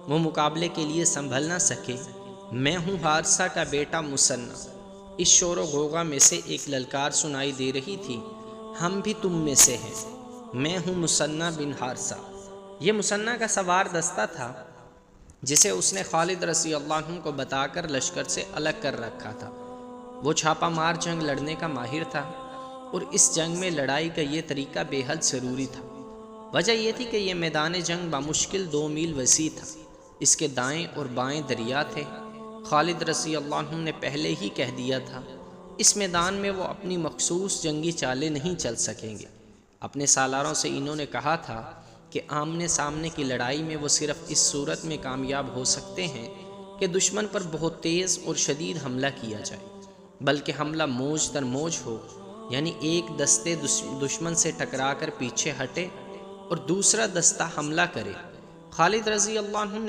وہ مقابلے کے لیے سنبھل نہ سکے۔ میں ہوں حارثہ کا بیٹا مثنیٰ۔ اس شور و غوغا میں سے ایک للکار سنائی دے رہی تھی، ہم بھی تم میں سے ہیں، میں ہوں مثنیٰ بن حارثہ۔ یہ مثنیٰ کا سوار دستہ تھا جسے اس نے خالد رضی اللہ عنہ کو بتا کر لشکر سے الگ کر رکھا تھا۔ وہ چھاپا مار جنگ لڑنے کا ماہر تھا اور اس جنگ میں لڑائی کا یہ طریقہ بے حد ضروری تھا۔ وجہ یہ تھی کہ یہ میدان جنگ بامشکل 2 میل وسیع تھا، اس کے دائیں اور بائیں دریا تھے۔ خالد رضی اللہ عنہ نے پہلے ہی کہہ دیا تھا اس میدان میں وہ اپنی مخصوص جنگی چالیں نہیں چل سکیں گے۔ اپنے سالاروں سے انہوں نے کہا تھا کہ آمنے سامنے کی لڑائی میں وہ صرف اس صورت میں کامیاب ہو سکتے ہیں کہ دشمن پر بہت تیز اور شدید حملہ کیا جائے، بلکہ حملہ موج در موج ہو، یعنی ایک دستے دشمن سے ٹکرا کر پیچھے ہٹے اور دوسرا دستہ حملہ کرے۔ خالد رضی اللہ عنہ نے